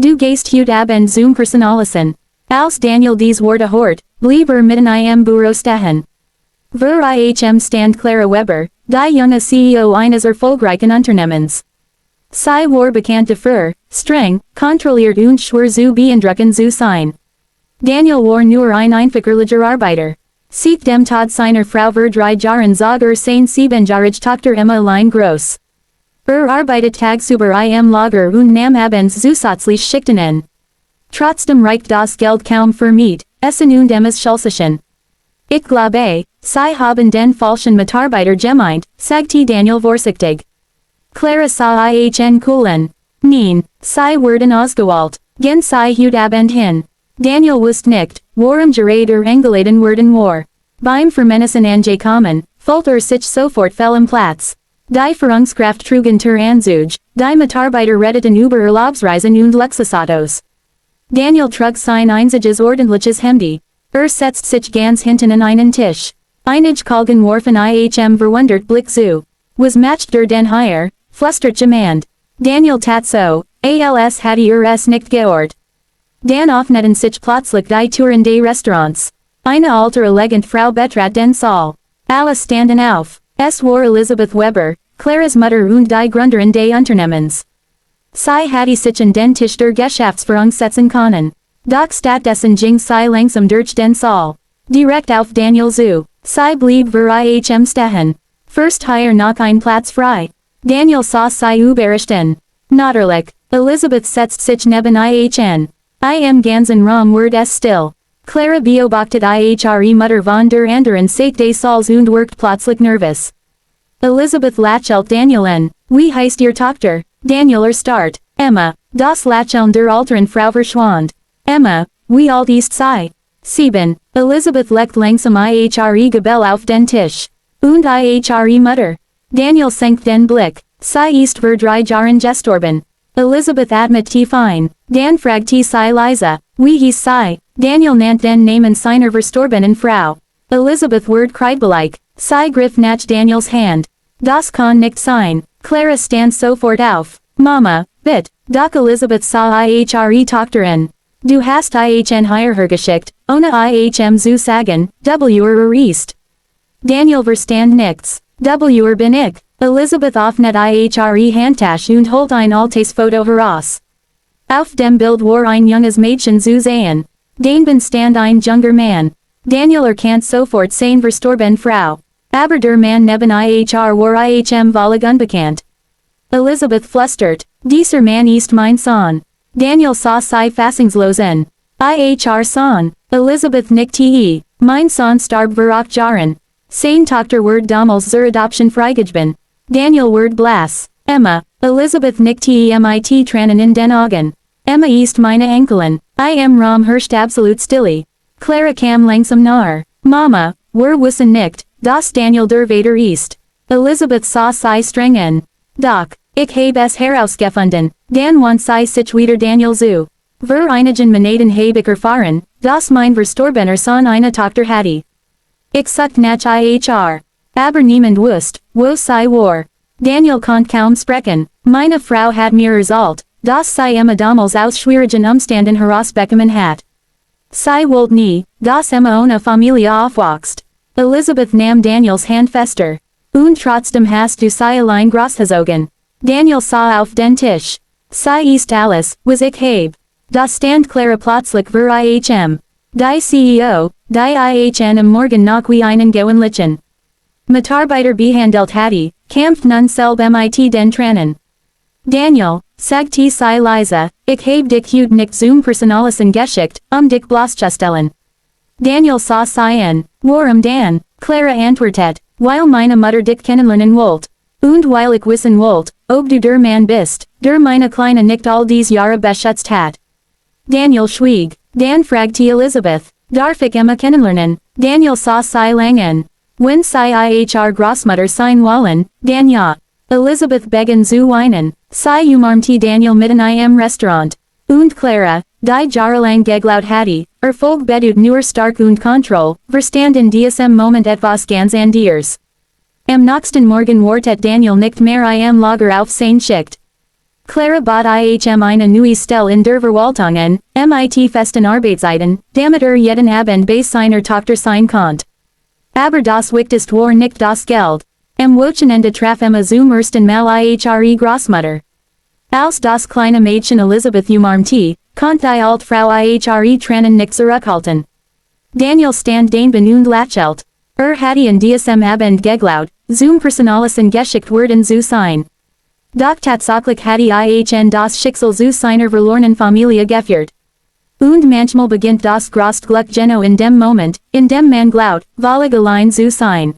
Du gehst heute Abend zum Personalessen. Als Daniel dies Worte hort, blieb mitten im Büro stehen. Ver Im stand Clara Weber, die junge CEO eines erfolgreichen Unternehmens. Sie war bekannt dafür, streng, kontrolliert und schwer zu beeindrucken zu sein. Daniel war nur ein einfacher Arbeiter. Seit dem Tod seiner Frau vor 3 Jahren zog seine 7-jährige Tochter Emma allein groß. Arbeitet tagsüber im Lager und nahm abends zusätzlich Schickten an. Trotzdem reicht das Geld kaum für Miet, Essen und Emmas Schulsachen. Ich glaube, sie haben den falschen Mitarbeiter gemeint, sagte Daniel vorsichtig. Clara sah ihn kühlen. Nein, sie wurden ausgewählt, gehen sie heute Abend hin. Daniel wusste nicht, worum gerade eingeladen worden war. Beim Firmenessen angekommen, fühlte sich sofort fehl am Platz. Die Führungskraft trugen Anzug, die Mitarbeiter redeten über Urlaubsreisen und Luxusautos. Daniel trug sein einziges ordentliches Hemd. Setzte sich ganz hinten an einen Tisch. Einige Kolgen warfen verwundert Blick zu. Was macht den hier, flüsterte jemand. Daniel tat so, als hatte es nicht gehört. Dann öffneten sich plötzlich die Türen des Restaurants. Eine alte elegant Frau betrat den Saal. Alle standen auf. Es war Elisabeth Weber, Claras Mutter und die Gründerin des Unternehmens. Sie hatte sich an den Tisch der Geschäftsführung setzen können. Doch stattdessen ging sie langsam durch den Saal. Direkt auf Daniel zu. Sie blieb Im stehen. First hier noch ein Platz frei. Daniel sah sie überrascht an. Natürlich, Elisabeth setzte sich neben ihn. Im ganzen Raum wurde es still. Clara beobachtet ihre Mutter von der anderen Seite des Saals und wirkt plötzlich nervös. Elisabeth lächelt Daniel an. Wie heißt ihr Tochter? Daniel erstarrt. Emma. Das Lächeln der älteren Frau verschwand. Emma, wie alt ist sie? 7. Elisabeth legt langsam ihre Gebell auf den Tisch. Und ihre Mutter. Daniel senkt den Blick. Sie ist vor 3 Jahren gestorben. Elisabeth atmet tief ein. Dann fragte sie leise, wie hieß sie? Daniel nannt den Namen seiner verstorbenen Frau. Elisabeth wurde kreidbleich. Sie griff nach Daniels Hand. Das kann nicht sein. Clara stand sofort auf. Mama, bitte. Doch Elisabeth sah ihre Tochter an. Du hast hier geschickt, ohne zu sagen, ist. Daniel verstand nichts. Bin ich. Elisabeth öffnet ihre Handtasche und holt ein altes Foto heraus. Auf dem Bild war ein junges Mädchen zu sehen. Daneben stand ein junger Mann. Daniel erkannt sofort seine verstorbene Frau. Aber der Mann neben war völlig unbekannt. Elisabeth flüstert, dieser Mann ist mein Sohn. Daniel sah sie fassungslos an. Sohn. Elisabeth nickte. Mein Sohn starb vor 8 Jahren. Seine Tochter wurde damals zur Adoption freigegeben. Daniel wurde blass. Emma. Elisabeth nickte mit Tränen in den Augen. Emma ist meine Enkelin. Raum herrscht absolut stille. Clara kam langsam nahe. Mama, wir wissen nicht, dass Daniel der Vater ist. Elisabeth sah sie streng an. Doch, ich habe es herausgefunden, dann wand sie sich wieder Daniel zu. Vor einigen Monaten habe ich erfahren, dass mein verstorbener Sohn eine Tochter hatte. Ich suchte nach aber niemand wusste, wo sie war. Daniel konnte kaum sprechen. Meine Frau hat mir erzählt, dass sie Emma damals aus schwierigen Umständen herausbekommen hat. Sie wollte nie, dass Emma ohne Familie aufwächst. Elisabeth nahm Daniels Hand fester. Und trotzdem hast du sie allein großgezogen. Daniel sah auf den Tisch. Sie ist alles, was ich habe. Da stand Clara plötzlich vor Im. Die CEO, die am Morgen noch wie einen gewöhnlichen Mitarbeiter behandelt hatte, kämpft nun selbst mit den Tränen. Daniel, sagte sie leise, ich habe dich heute nicht zum Personalessen geschickt, dich bloßzustellen. Daniel sah sie an. Warum dann? Clara antwortet, weil meine Mutter dich kennenlernen wollte. Und weil ich wissen wollte, ob du der Mann bist, der meine Kleine nicht all dies Jahre beschützt hat. Daniel schwieg. Dann fragte Elisabeth, darf ich Emma kennenlernen? Daniel sah sie lang an. Wenn sie Großmutter sein wollen, dann ja. Elisabeth begann zu weinen. Sie umarmte Daniel mitten im Restaurant. Und Clara, die jahrelang geglaut hatte, Erfolg bedeutet nur stark und Kontrolle, verstand in diesem Moment etwas ganz anderes. Am nächsten Morgen wartet Daniel nicht mehr im Lager auf seine Schicht. Clara bot IHM eine neue Stelle in der Verwaltung mit festen Arbeitszeiten, damit jeden Abend bei seiner Tochter sein konnte. Aber das Wichtigste war nicht das Geld. Am Wochenende traf zum ersten Mal ihre Großmutter. Als das kleine Mädchen Elisabeth umarmte, konnte die alte Frau ihre Tränen nicht zurückhalten. Daniel stand den und lächelte. Hatte an diesem Abend geglaubt, zum Personalessen geschickt worden zu sein. Doch tatsächlich hatte das Schicksal zu seiner verlorenen Familie geführt. Und manchmal beginnt das große Glück genau in dem Moment, in dem man glaubt, völlig allein zu sein.